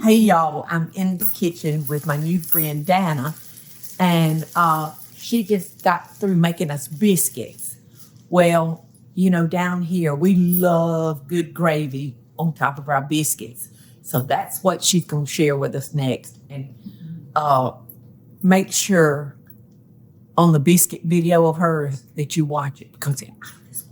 Hey y'all, I'm in the kitchen with my new friend Danna, and she just got through making us biscuits. Well, down here we love good gravy on top of our biscuits. So that's what she's going to share with us next. And make sure on the biscuit video of hers that you watch it because it's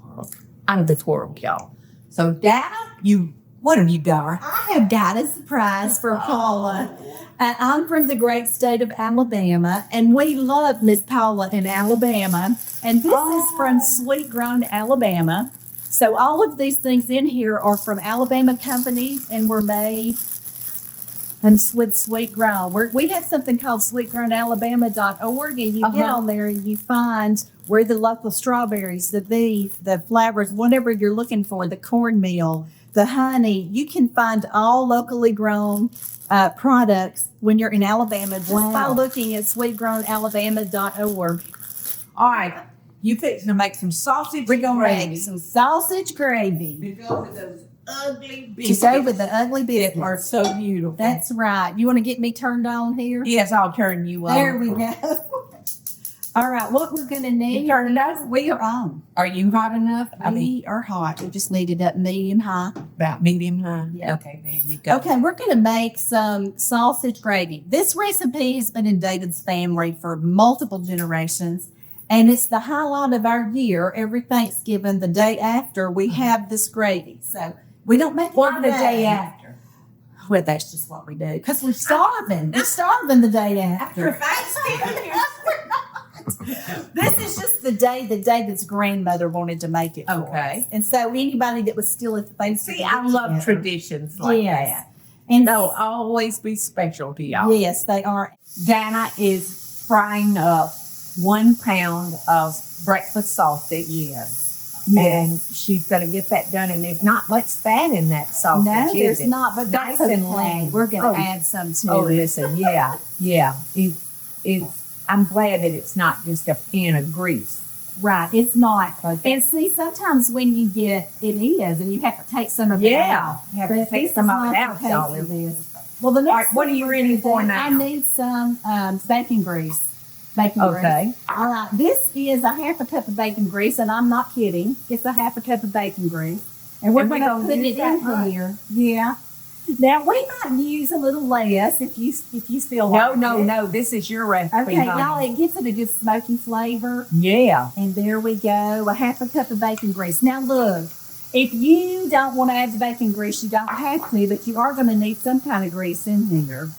out of this world, y'all. So Danna, what have you got? I have got a surprise for Paula. I'm from the great state of Alabama, and we love Miss Paula in Alabama. And this is from Sweet Grown, Alabama. So all of these things in here are from Alabama companies and were made with Sweet Grown. We have something called sweetgrownalabama.org, and you get on there and you find where the local strawberries, the beef, the flowers, whatever you're looking for, the cornmeal, the honey. You can find all locally grown products when you're in Alabama just by looking at sweetgrownalabama.org. All right, you fixing to make some sausage We're going to gravy. make some sausage gravy. To go with those ugly biscuits. To go with the ugly That are biscuits. so beautiful. That's right. You want to get me turned on here? Yes, I'll turn you on. There we go. All right, what we're going to need. You turn it up? We are on. Are you hot enough? We are hot. We just need it up medium high. About medium high. Yeah. Okay, there you go. Okay, we're going to make some sausage gravy. This recipe has been in David's family for multiple generations, and it's the highlight of our year. Every Thanksgiving, the day after, we have this gravy. So we don't make it Or the every day after. Well, that's just what we do because we're starving. We're starving the day after. Thanksgiving. This is just the day that David's grandmother wanted to make it for Okay. us. And so anybody that was still at the Thanksgiving. See, I love traditions like that. And They'll always be special to y'all. yes, they are. Danna is frying up 1 pound of breakfast sausage. Yes. And she's going to get that done. And there's not much fat in that sausage, No, is there's it? not, but Nice that's and okay. lean. We're going to Oh. add some to Oh, it. listen, yeah. I'm glad that it's not just a pan of grease. Right, it's not. Okay. And see, sometimes when you get it is, and you have to take some of it out. You have to But take this some is of it not out, the case y'all. for this. Well, the next All right, what are thing you we're ready gonna for do, now? I need some bacon grease. Bacon Okay. grease. All right, this is a half a cup of bacon grease, and I'm not kidding. It's a half a cup of bacon grease. And we're And going we to gonna put use it that in much? here. Yeah. Now, we might use a little less if you feel like it. No. This is your recipe. Okay, honey. y'all, it gives it a good smoky flavor. Yeah. And there we go, a half a cup of bacon grease. Now look, if you don't want to add the bacon grease, you don't have to, but you are going to need some kind of grease in here.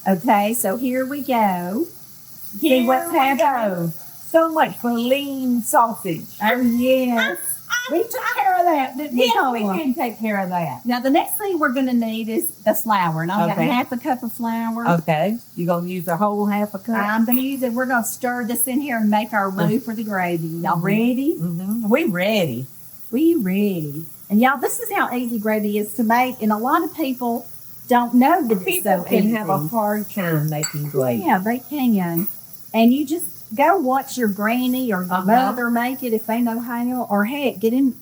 Okay, so here we go. See what's happening? So much for lean sausage. Oh, yes. We took care of that, didn't we? Yeah, we did take care of that. Now, the next thing we're going to need is the flour. And I've got Okay. half a cup of flour. Okay. You're going to use a whole half a cup? I'm going to use it. We're going to stir this in here and make our roux for the gravy. Y'all ready? Mm-hmm. We ready. We ready. And y'all, this is how easy gravy is to make. And a lot of people don't know that it's People so can easy. have a hard time making gravy. Yeah, they can. And you just go watch your granny or your mother make it if they know how. Or heck,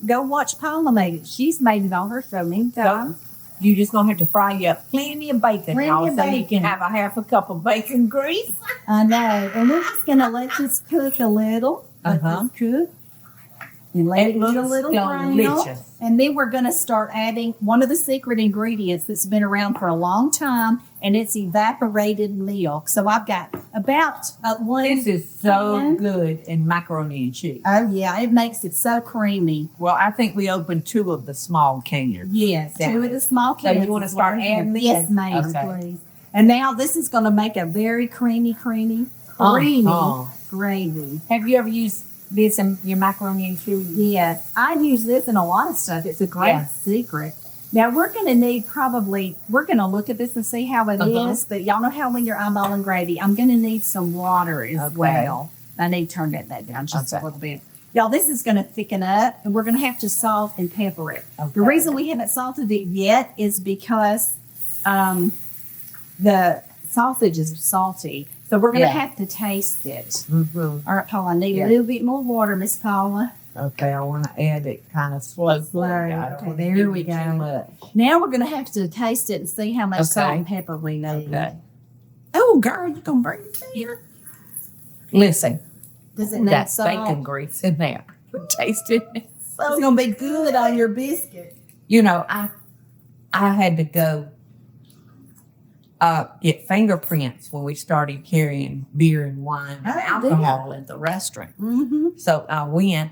go watch Paula make it. She's made it on her so many times. You just going to have to fry you up plenty of bacon, Plenty y'all, of so you bacon. can have a half a cup of bacon grease. I know. And we're just going to let this cook a little. Let this cook. And let it get a looks little brown. delicious. And then we're going to start adding one of the secret ingredients that's been around for a long time, and it's evaporated milk. So I've got about one. This is so pan. good in macaroni and cheese. Oh, yeah. It makes it so creamy. Well, I think we opened 2 of the small cans. Yes. Yeah. 2 of the small So cans. you wanna is start what I adding have. these? Yes, ma'am, Okay. please. And now this is going to make a very creamy gravy. Have you ever used this in your macaroni and cheese? Yes, I use this in a lot of stuff. It's a great Yeah. secret. Now we're going to need we're going to look at this and see how it is. But y'all know how when you're eyeballing gravy, I'm going to need some water as well. I need to turn that down just a little bit. Y'all, this is going to thicken up, and we're going to have to salt and pepper it. Okay. The reason we haven't salted it yet is because the sausage is salty. So we're going to have to taste it. Mm-hmm. All right, Paula, I need Yeah. a little bit more water, Miss Paula. Okay, I want to add it kind of slow. Okay, there we go. Now we're going to have to taste it and see how much salt and pepper we need. Okay. Oh, girl, you going to bring it here? Listen, Does it need that salt? bacon grease in there. Taste it. It's going to be good on your biscuit. You know, I had to go get fingerprints when we started carrying beer and wine and alcohol at the restaurant. Mm-hmm. So I went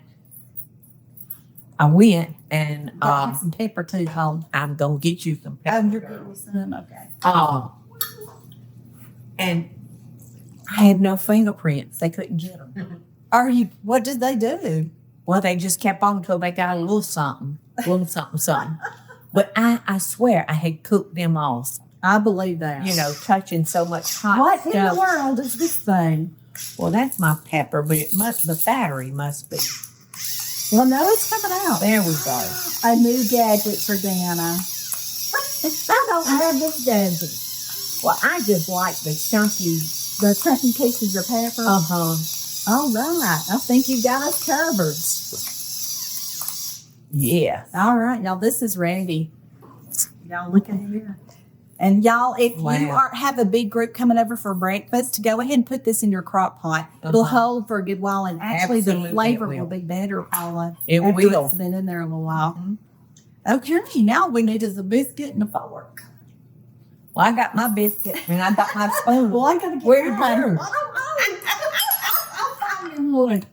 and Have some pepper too, Holt. I'm gonna get you some Oh, pepper. you're getting some? Okay. And I had no fingerprints. They couldn't get them. What did they do? Well, they just kept on until they got a little something. But I swear I had cooked them off. I believe that. You know, touching so much hot What stuff. in the world is this thing? Well, that's my pepper, but the battery must be. Well, no, it's coming out. There we go. A new gadget for Danna. I don't have this gadget. Well, I just like the chunky. The crunchy pieces of pepper. All right. I think you got us covered. Yeah. All right, y'all. This is ready. Y'all look at here. And y'all, if you have a big group coming over for breakfast, go ahead and put this in your crock pot. It'll hold for a good while, and actually Absolutely, the flavor it will. will be better, Paula. It after will. It's been in there a little while. Okay, now all we need is a biscuit and a fork. Well, I got my biscuit and I got my spoon. Well, I gotta get Where's mine. yours? I'll find one.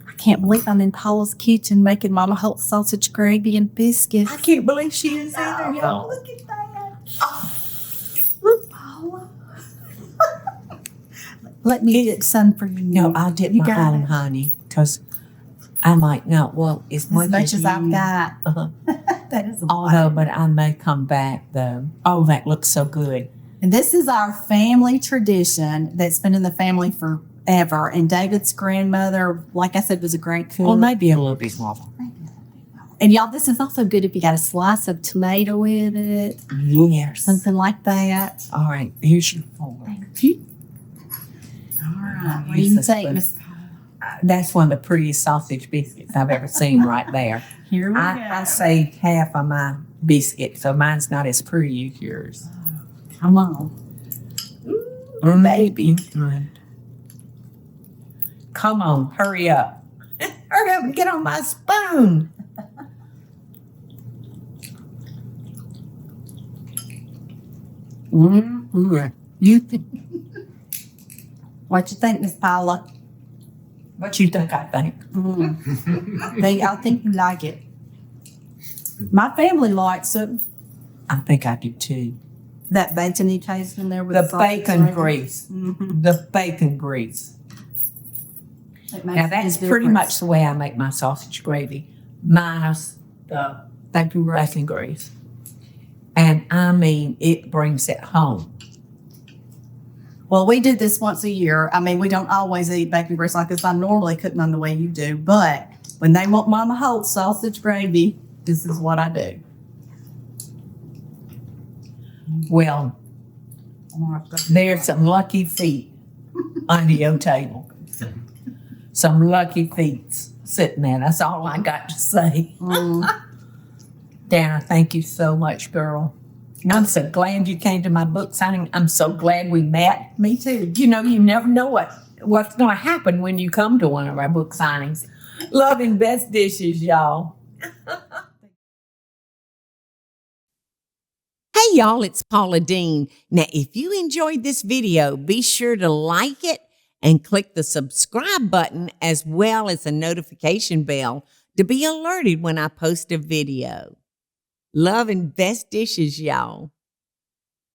I can't believe I'm in Paula's kitchen making Mama Holt sausage gravy and biscuits. I can't believe she is either, y'all. Look at that. Paula. Let me get some for you. No, I'll dip You my got own, it. honey, because I might not. Well, as much as I've got. Uh-huh. That is a Although, lot. but I may come back, though. Oh, that looks so good. And this is our family tradition that's been in the family forever. And David's grandmother, like I said, was a great cook. Well, maybe a little bit more. And y'all, this is also good if you got a slice of tomato with it, Yes. something like that. All right, here's your fork. Thank you. All right. What do you Jesus, think, but- Miss? That's one of the prettiest sausage biscuits I've ever seen right there. Here we I saved half of my biscuit, so mine's not as pretty as yours. Come on. Or maybe. Come on, hurry up. Hurry up and get on my spoon. You What you think, Miss Paula? what you think I think? I think you like it. My family likes it. I think I do too. That bacon taste in there with The sausage bacon gravy. grease. Mhm. The bacon grease. It makes Now a that's difference. pretty much the way I make my sausage gravy, minus the bacon grease. And I mean, it brings it home. Well, we do this once a year. I mean, we don't always eat bacon grease like this. I normally cook them the way you do, but when they want Mama Holt sausage gravy, this is what I do. Well, there's some lucky feet under your table. Some lucky feet sitting there. That's all I got to say. Danna, thank you so much, girl. I'm so glad you came to my book signing. I'm so glad we met. Me too. You know, you never know what's going to happen when you come to one of our book signings. Love and best dishes, y'all. Hey y'all, it's Paula Deen. Now, if you enjoyed this video, be sure to like it and click the subscribe button as well as the notification bell to be alerted when I post a video. Love and best dishes, y'all.